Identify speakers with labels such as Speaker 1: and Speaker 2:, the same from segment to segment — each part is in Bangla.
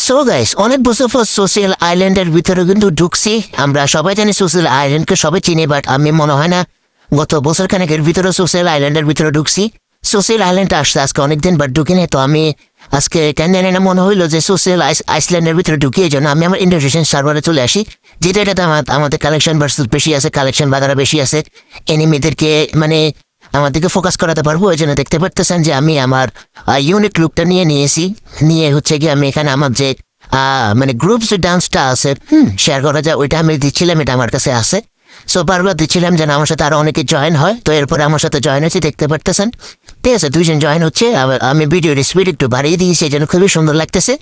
Speaker 1: সো গাইস, অনেক বছর পর সোশ্যাল আইল্যান্ডের ভিতরে কিন্তু ঢুকছি। আমরা সবাই জানি সোশ্যাল আইল্যান্ডকে সবাই চিনি, বাট আমি মনে হয় না গত বছর খানেকের ভিতরে সোশ্যাল আইল্যান্ডের ভিতরে ঢুকছি। সোশ্যাল আইল্যান্ডে আসছে আজকে অনেকদিন, বাট ঢুকিনি। তো আমি আজকে কেন জানি না মনে হইলো যে সোশ্যাল আইসল্যান্ডের ভিতরে ঢুকি, এই জন্য আমি আমার ইন্টারনেশন সার্ভারে চলে আসি, যেটাতে আমাদের কালেকশন ভার্সেস বেশি আছে, কালেকশন বাজারে বেশি আছে, এনিমিদেরকে মানে আমাদেরকে ফোকাস করাতে পারবো। ওই জন্য দেখতে পারতেছেন যে আমি আমার ইউনিক লুকটা নিয়েছি। নিয়ে হচ্ছে কি আমি এখানে আমার যে মানে গ্রুপস ডান্সটা আছে শেয়ার করা যায়, ওইটা আমি দিচ্ছিলাম, এটা আমার কাছে আছে। সো বারবার দিচ্ছিলাম যেন আমার সাথে আরো অনেকে জয়েন হয়। তো এরপরে আমার সাথে জয়েন হয়েছে, দেখতে পারতেছেন। ঠিক আছে, দুইজন জয়েন হচ্ছে। আবার আমি ভিডিওর স্পিড একটু বাড়িয়ে দিয়েছি, এই জন্য খুবই সুন্দর লাগতেছে।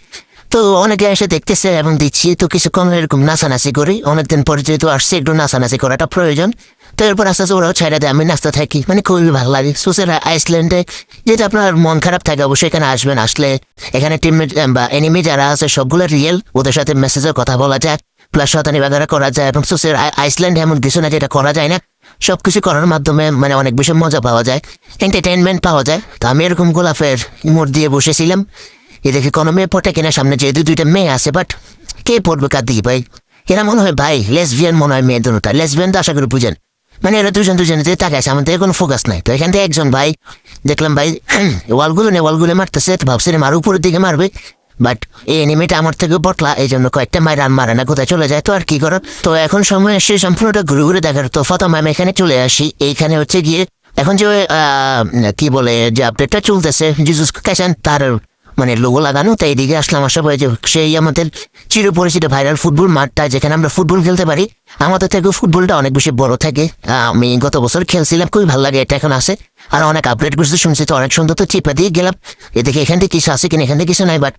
Speaker 1: তো অনেকে এসে দেখতেছে এবং দিচ্ছি। তো কিছুক্ষণ এরকম নাচানাচি করি, অনেকদিন পরে যেহেতু আসছে একটু নাচানাচি করাটা প্রয়োজন। তো এরপর আস্তে আস্তে ওরাও ছেড়ে দেয়, আমি নাচতে থাকি, মানে খুবই ভালো লাগে। সোশ্যাল আইসল্যান্ডে যেটা আপনার মন খারাপ থাকে অবশ্যই এখানে আসবেন। আসলে এখানে টিমমেট বা এনিমি যারা আছে সবগুলো রিয়েল, ওদের সাথে মেসেজে কথা বলা যায়, প্লাস শতানি বাগারা করা যায়। এবং সোশ্যাল আইসল্যান্ড এমন কিছু না যেটা করা যায় না, সবকিছু করার মাধ্যমে মানে অনেক বেশি মজা পাওয়া যায়, এন্টারটেনমেন্ট পাওয়া যায়। তো আমি এরকম গোলাপের ইমোট দিয়ে বসেছিলাম। এ দেখি কোনো মেয়ে পটে কিনা সামনে, যেহেতু দুইটা মেয়ে আছে, বাট কে পড়বে কার দিকে ভাই? এরা মনে হয় ভাই লেসবিয়ান, মনে হয় মেয়ে দুটা লেসবিয়ান, তো আশা করি বুঝেন। মানে এরা দুজনে তাকাইছে, আমাদের কোনো ফোকাস নাই। তো এখান থেকে একজন ভাই দেখলাম ভাই ওয়ালগুলো মারতেছে, তো ভাবছিলাম আর উপরের দিকে মারবে, বাট এই এনিমিটা আমার থেকে বটলা, এই জন্য কয়েকটা রান মারে না, কোথায় চলে যায়। তো আর কি করার। তো এখন সময় এসে সম্পূর্ণটা ঘুরে ঘুরে দেখার। তো ফতম আমি এখানে চলে আসি। এইখানে হচ্ছে গিয়ে এখন যে কি বলে যে আপডেটটা চলতেছে জিজুস ক্যাশন, তার মানে লোগো লাগানো। তাই এইদিকে আসলাম, আশা করি যে সেই আমাদের চিরপরিচিত ভাইরাল ফুটবল মাঠটা, যেখানে আমরা ফুটবল খেলতে পারি। আমাদের থেকে ফুটবলটা অনেক বেশি বড় থাকে। আমি গত বছর খেলছিলাম, খুবই ভালো লাগে। এটা এখন আছে আর অনেক আপডেট করছে শুনছি, তো অনেক সুন্দর। তো চিপা দিয়ে গেলাম, এদিকে এখান থেকে কিছু আছে কিনা, এখান থেকে কিছু নাই, বাট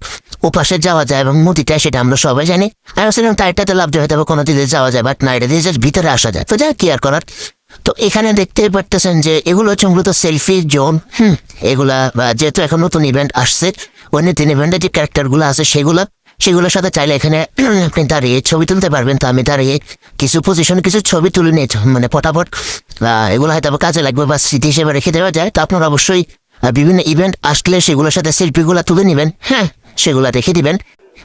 Speaker 1: ও পাশে যাওয়া যায় এবং নদীটা সেটা আমরা সবাই জানি। আর আসলে টায়ারটাতে লাভ হয়তো কোনো দিকে যাওয়া যায়, বাট না, এটা দিয়ে জাস্ট ভিতরে আসা যায়। তো যা কি আর করার। তো এখানে দেখতে পারতেছেন যে এগুলো হচ্ছে মূলত সেলফি জোন। এগুলা যেহেতু এখন নতুন ইভেন্ট আসছে, ওই নতুন ইভেন্টের যে ক্যারেক্টারগুলো আছে সেগুলোর সাথে চাইলে এখানে আপনি দাঁড়িয়ে ছবি তুলতে পারবেন। তো আমি দাঁড়িয়ে কিছু পজিশন কিছু ছবি তুলে নিয়েছি, মানে ফটাফট এগুলো হয়তো কাজে লাগবে বা স্মৃতি হিসেবে রেখে দেওয়া যায়। তো আপনারা অবশ্যই বিভিন্ন ইভেন্ট আসলে সেগুলোর সাথে সেলফিগুলো তুলে নেবেন, সেগুলো রেখে দিবেন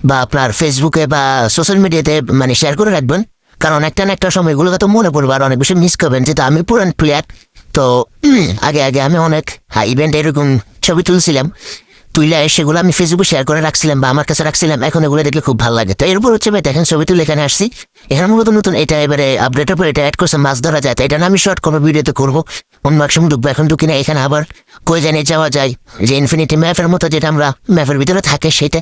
Speaker 1: বা আপনার ফেসবুকে বা সোশ্যাল মিডিয়াতে মানে শেয়ার করে রাখবেন। কারণ একটা না একটা সময় এগুলো তো মনে পড়বে আর অনেক বেশি মিস করবেন, যেহেতু আমি পুরান প্লেয়ার। তো আগে আমি অনেক ইভেন্ট এরকম ছবি তুলছিলাম, তুইলে সেগুলো আমি ফেসবুকে শেয়ার করে রাখছিলাম বা আমার কাছে রাখছিলাম। এখন এগুলো দেখলে খুব ভালো লাগে। তো এরপর হচ্ছে ভাই দেখেন ছবি তুলে এখানে আসছি। এখানে মূলত নতুন এটা এবারে আপডেটের পর এটা অ্যাড করছে, মাছ ধরা যায়। তো এটা না আমি শর্ট কোনো ভিডিওতে করবো, অন্য এক সময় ঢুকবো। এখন ঢুকি না, এখানে আবার কই জানিয়ে যাওয়া যায় যে ইনফিনিটি ম্যাপের মতো, যেটা আমরা ম্যাপের ভিতরে থাকে সেটা।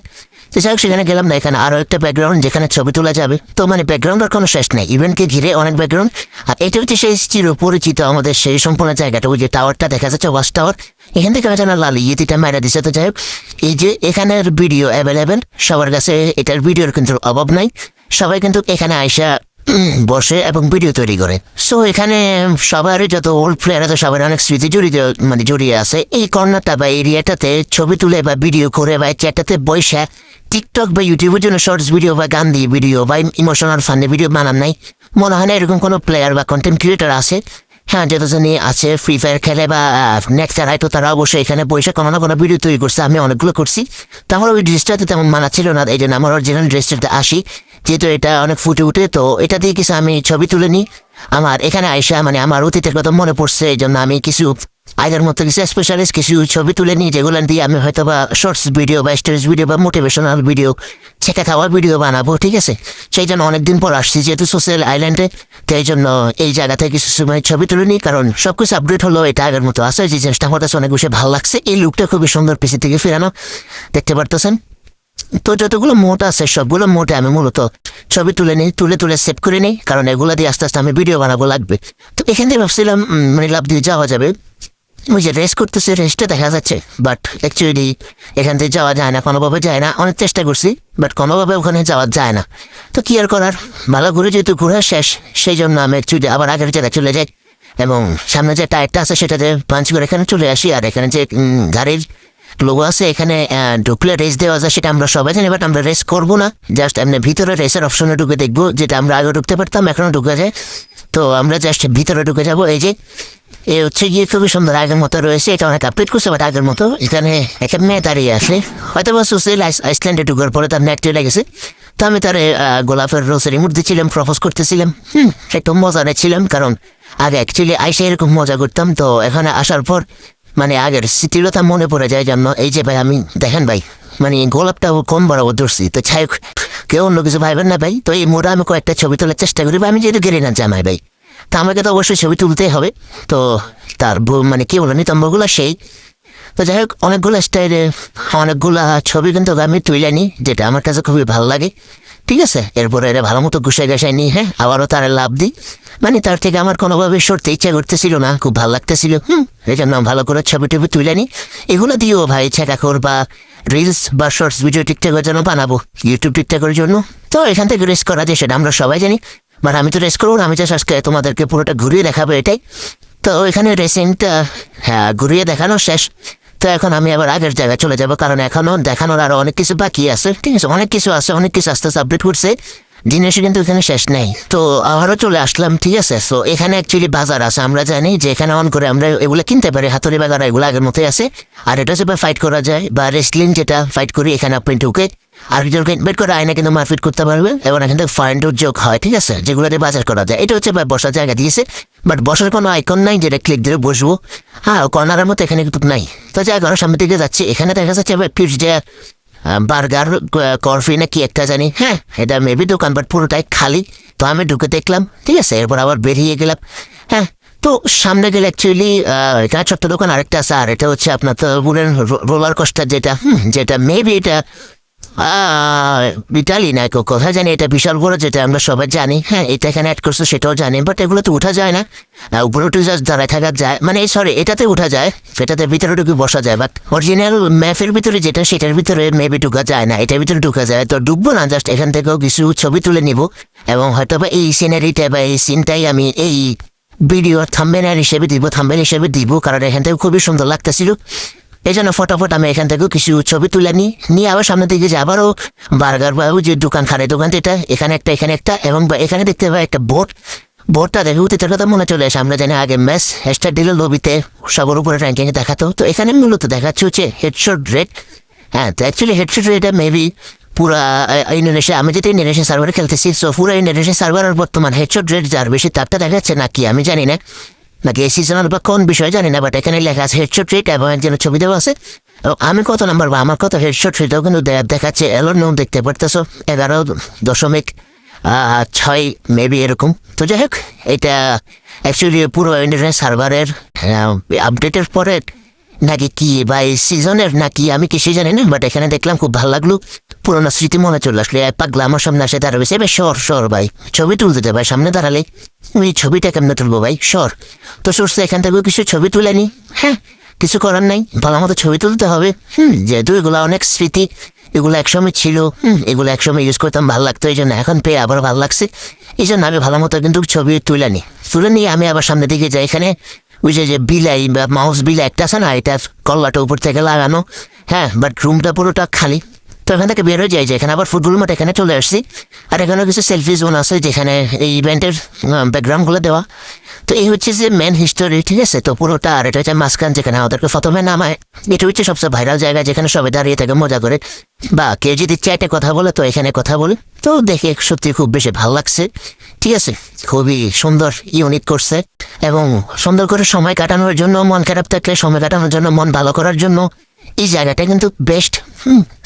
Speaker 1: তো যাই হোক, সেখানে গেলাম না। এখানে আরো একটা ব্যাকগ্রাউন্ড যেখানে ছবি তোলা যাবে। তো মানে ব্যাকগ্রাউন্ডের কোনো শেষ নেই, ইভেন্টকে ঘিরে অনেক ব্যাকগ্রাউন্ড। আর এটা হচ্ছে সেই চিরপরিচিত আমাদের সেই সম্পূর্ণ জায়গাটা, ওই যে টাওয়ারটা দেখা যাচ্ছে, ওয়াচ টাওয়ার। এখান থেকে জানা লাল ইয়েতিটা মেরা দিচ্ছে। তো যাই হোক, এই যে এখানের ভিডিও অ্যাভেলেবেল সবার কাছে, এটার ভিডিওর কিন্তু অভাব নাই। সবাই কিন্তু এখানে আইসা বসে এবং ভিডিও তৈরি করে। সো এখানে সবার যত ওল্ড প্লেয়ার আছে সবার অনেক স্মৃতি জড়িয়ে আছে। এই কর্নারটা বা এরিয়াটাতে ছবি তুলে বা ভিডিও করে বা চ্যাটটাতে বসে টিকটক বা ইউটিউবের জন্য শর্টস ভিডিও বা গান দিয়ে ভিডিও বা ইমোশনাল ফান্ডে ভিডিও বানান নাই। মনে হয় না এরকম কোনো প্লেয়ার বা কন্টেন্ট ক্রিয়েটার আছে। যতজনই আছে ফ্রি ফায়ার খেলে বা নেট চালায়, তো তারা অবশ্যই এখানে বসে কোনো না কোনো ভিডিও তৈরি করছে। আমি অনেকগুলো করছি, তো আমার ওই ড্রেসটাতে তেমন মানা ছিল না, এই জন্য আমার অরিজিনাল ড্রেসটাতে আসি, যেহেতু এটা অনেক ফুটে উঠে। তো এটা দিয়ে কিছু আমি ছবি তুলে নিই। আমার এখানে আইসা মানে আমার অতীতের কথা মনে পড়ছে, এই জন্য আমি কিছু আগের মতো কিছু স্পেশালিস্ট কিছু ছবি তুলে নিই, যেগুলো দিয়ে আমি হয়তো বা শর্টস ভিডিও বা স্টোরিজ ভিডিও বা মোটিভেশনাল ভিডিও, ছেঁকা খাওয়ার ভিডিও বানাবো। ঠিক আছে, সেই জন্য অনেকদিন পর আসছি যেহেতু সোশ্যাল আইল্যান্ডে। তো এই জন্য এই জায়গাতে কিছু সময় ছবি তুলে নিই, কারণ সবকিছু আপডেট হলো, এটা আগের মতো আছে। যে জিনিসটা আমার কাছে অনেক বেশি ভালো লাগছে, এই লুকটা খুবই সুন্দর, পিছিয়ে থেকে ফেরানো, দেখতে পারতেছেন। তো যতগুলো মোট আছে সবগুলো মোটে আমি মূলত ছবি তুলে নিই, তুলে সেভ করে নিই, কারণ এগুলো দিয়ে আস্তে আস্তে আমি ভিডিও বানাবো লাগবে। তো এখান থেকে ভাবছিলাম মানে লাভ দিয়ে যাওয়া যাবে, ওই যে রেস করতেছে, রেসটা দেখা যাচ্ছে, বাট অ্যাকচুয়ালি এখান থেকে যাওয়া যায় না, কোনোভাবে যায় না। অনেক চেষ্টা করছি, বাট কোনোভাবে ওখানে যাওয়া যায় না। তো কি আর করার, ভালো ঘুরে যেহেতু ঘোরা শেষ, সেই জন্য আমি অ্যাকচুয়ালি আবার আগের জায়গায় চলে যাই এবং সামনে যে টায়ারটা আছে সেটাতে পাঞ্চ করে এখানে চলে আসি। আর এখানে যে গাড়ির লোগো আছে এখানে ঢুকলে রেস দেওয়া যায়, সেটা আমরা সবাই জানি, বাট আমরা রেস করবো না, জাস্ট এমনি ভিতরে রেসের অপশনে ঢুকে দেখবো, যেটা আমরা আগে ঢুকতে পারতাম এখনো ঢুকে যায়। তো আমরা জাস্ট ভিতরে ঢুকে যাবো। এই যে এ হচ্ছে গিয়ে খুবই সুন্দর, আগের মতো রয়েছে, এটা অনেক আপডেট করছে, বাট আগের মতো এখানে একটা মেয়ে দাঁড়িয়ে আছে, হয়তো বা সুশীল আইসল্যান্ডে ঢুকার পরে তার নেট চলে গেছে। তো আমি তার গোলাপের রোজের রিমোট দিচ্ছিলাম, প্রপোজ করতেছিলাম, একটু মজা নিচ্ছিলাম, কারণ আগে অ্যাকচুয়ালি আইসে এরকম মজা করতাম, তো এখানে আসার পর মানে আগের স্মৃতিলতা মনে পড়ে যায় জন্য। এই যে ভাই আমি দেখেন ভাই, মানে গোলাপটা কম বরাবর ধরছি, তো ছাই কেউ অন্য কিছু ভাইবেন না ভাই। তো এই মোড়া আমি কয়েকটা ছবি তোলার চেষ্টা করি, আমি যেহেতু গেরি না জামাই ভাই, তা আমাকে তো অবশ্যই ছবি তুলতেই হবে। তো তার মানে কি বলো নিতম্বগুলো সেই, তো যাই হোক অনেকগুলো স্টাইলে অনেকগুলা ছবি কিন্তু আমি তুলে নিই, যেটা আমার কাছে খুবই ভালো লাগে। ঠিক আছে, এরপরে এরা ভালো মতো গুছাই গাছাই নিই, হ্যাঁ, আবারও তারা লাভ দিই, মানে তার থেকে আমার কোনোভাবে সরতে ইচ্ছা করতেছিল না, খুব ভালো লাগতেছিল। এই জন্য ভালো করে ছবি টবি তুলে নিই। এগুলো দিয়েও ভাই ছেঁকাখোর বা রিলস বা শর্টস ভিডিও টিকটকের জন্য বানাবো, ইউটিউব টিকটকের জন্য। তো এখান থেকে রেস করা যায় সেটা আমরা সবাই জানি, বাট আমি তো রেস করবো না, আমি জাস্ট আজকে তোমাদেরকে পুরোটা ঘুরিয়ে দেখাবো এটাই। তো এখানে রেসিংটা হ্যাঁ ঘুরিয়ে দেখানো শেষ। তো এখন আমি আবার আগের জায়গায় চলে যাব, কারণ এখনও দেখানোর আরো অনেক কিছু বাকি আছে। ঠিক আছে, অনেক কিছু আছে, অনেক কিছু আস্তে আস্তে আপডেট করছে, জিনিসে কিন্তু এখানে শেষ নেই। তো আবারও চলে আসলাম। ঠিক আছে, তো এখানে অ্যাকচুয়ালি বাজার আছে, আমরা জানি যে এখানে অন করে আমরা এগুলো কিনতে পারি, হাতুড়ি বাজার এগুলো আগের মতোই আছে। আর এটা হচ্ছে ফাইট করা যায় বা রেসলিং যেটা ফাইট করি, এখানে আপনি ঢুকে আরেকজনকে ইনভাইট করে আয়না কিন্তু মারপিট করতে পারবে, এবং এখান থেকে ফান্ডের যোগ হয়। ঠিক আছে, যেগুলো দিয়ে বাজার করা যায়। এটা হচ্ছে বসার জায়গা দিয়েছে, বাট বসার কোনো আইকন নাই যেটা ক্লিক দিয়ে বসবো। হ্যাঁ, কর্নারের মতো এখানে কিন্তু নাই। তো যাই ঘরের সামনের দিকে যাচ্ছি, এখানে দেখা যাচ্ছে পিৎজা বার্গার কফি না কি একটা জানি, হ্যাঁ এটা মেবি দোকান, বাট পুরোটাই খালি। তো আমি ঢুকে দেখলাম, ঠিক আছে, এরপর আবার বেরিয়ে গেলাম। হ্যাঁ, তো সামনে গেলে অ্যাকচুয়ালি এখানে ছোট্ট দোকান আরেকটা আছে, আর এটা হচ্ছে আপনার তো বলেন রোলার কোস্টার, যেটা মেবি এটা ইটালি না কোথায় জানি, এটা বিশাল বড়, যেটা আমরা সবাই জানি। হ্যাঁ, এটা এখানে অ্যাড করছে সেটাও জানি, বাট এগুলো তো উঠা যায় না, উপরে উঠে জাস্ট দাঁড়ায় থাকা যায়, মানে সরি এটাতে উঠা যায়, সেটাতে ভিতরে ঢুকে বসা যায়, বাট অরিজিনাল ম্যাপের ভিতরে যেটা সেটার ভিতরে মেবি ঢুকা যায় না, এটার ভিতরে ঢুকা যায়। তো ডুববো না, জাস্ট এখান থেকেও কিছু ছবি তুলে নিব, এবং হয়তো বা এই সিনারিটা বা এই সিনটাই আমি এই ভিডিও থাম্বনেল হিসেবে দিব, কারণ এখান থেকে খুবই সুন্দর লাগতেছিল। এই জন্য ফটাফট আমি এখান থেকেও কিছু ছবি তুলে নিয়ে আবার সামনের দিকে যে আবারও বার্গার বা যে দোকান খানের দোকান, এটা এখানে একটা এবং এখানে দেখতে পাই একটা বোর্ডটা দেখে উত্তের কথা মনে চলে আসে। আমরা জানি আগে ম্যাচ হ্যাশট্যাগ দিল লবিতে সবার উপরে র্যাঙ্কিংয়ে দেখাতো, তো এখানে মূলত দেখাচ্ছে হচ্ছে হেডশট রেট। হ্যাঁ, তো অ্যাকচুয়ালি হেডশট রেটটা মেবি পুরা ইন্দোনেশিয়া, আমি যেটা ইন্দোনেশিয়া সার্ভারে খেলতেছি, সো পুরো ইন্দোনেশিয়া সার্ভারের বর্তমান হেডশট রেট যার বেশি তারটা দেখাচ্ছে নাকি আমি জানি না, নাকি এই সিজনাল বা কোন বিষয় জানি না, বাট এখানে লেখা আছে হেডশট রেট এবং একজনের ছবি দেওয়া আছে। আমি কত নাম্বার বা আমার কত হেডশট সেটাও কিন্তু দেখাচ্ছে। এলোর নাম দেখতে পারতেছো 11.6 মেবি এরকম। তো যাই হোক, এটা অ্যাকচুয়ালি পুরো ইন্টারনেট সার্ভারের আপডেটের পরে নাকি কি বা এই সিজনের নাকি আমি কিছুই জানি না, বাট এখানে দেখলাম খুব ভালো লাগলো, পুরোনো স্মৃতি মনে চলে আসলে। পাগলা আমার সামনে আসে দাঁড়াবে, এবার সর ভাই ছবি তুলতে দে ভাই, সামনে দাঁড়ালে ওই ছবিটা কেমনে তুলবো ভাই, সর। তো সরছে এখান থেকেও কিছু ছবি তুলে নি। হ্যাঁ, কিছু করার নাই, ভালো মতো ছবি তুলতে হবে। যেহেতু এগুলো অনেক স্মৃতি, এগুলো একসময় ছিল, এগুলো একসময় ইউজ করতাম, ভালো লাগতো, এই জন্য এখন পেয়ে আবার ভালো লাগছে, এই জন্য আমি ভালো মতো কিন্তু ছবি তুলে নিয়ে আমি আবার সামনের দিকে যাই। এখানে ওই যে বিলাই বা মাউস বিলাই একটা আছে না, এটা কল্লাটা উপর থেকে লাগানো। হ্যাঁ, বাট রুমটা পুরোটা খালি। তো এখান থেকে বের হয়ে যায় যে এখানে আবার ফুটবল মাঠ, এখানে চলে আসছি। আর এখানেও কিছু সেলফি জোন আছে, যেখানে এই ইভেন্টের ব্যাকগ্রাউন্ডগুলো দেওয়া। তো এই হচ্ছে যে মেন হিস্টোরি। ঠিক আছে, তো পুরোটা। আর এটা হচ্ছে মাঝখান, যেখানে আমাদেরকে প্রথমে নামায়। এটা হচ্ছে সবচেয়ে ভাইরাল জায়গা, যেখানে সবাই দাঁড়িয়ে থাকে মজা করে, বা কেউ যদি চাইতে কথা বলে তো এখানে কথা বলে। তো দেখে সত্যি খুব বেশি ভালো লাগছে। ঠিক আছে, খুবই সুন্দর, ইউনিক করছে, এবং সুন্দর করে সময় কাটানোর জন্য, মন খারাপ থাকলে সময় কাটানোর জন্য, মন ভালো করার জন্য এই জায়গাটা কিন্তু বেস্ট।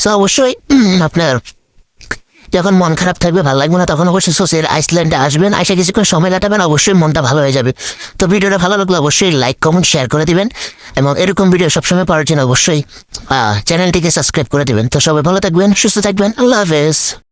Speaker 1: তো অবশ্যই আপনার যখন মন খারাপ থাকবে, ভালো লাগবে না, তখন অবশ্যই সোসের আইসল্যান্ডে আসবেন, আইসা কিছুক্ষণ সময় কাটাবেন, অবশ্যই মনটা ভালো হয়ে যাবে। তো ভিডিওটা ভালো লাগলে অবশ্যই লাইক কমেন্ট শেয়ার করে দিবেন, এবং এরকম ভিডিও সবসময় পাওয়ার জন্য অবশ্যই চ্যানেলটিকে সাবস্ক্রাইব করে দিবেন। তো সবাই ভালো থাকবেন, সুস্থ থাকবেন, আল্লাহ হাফেজ।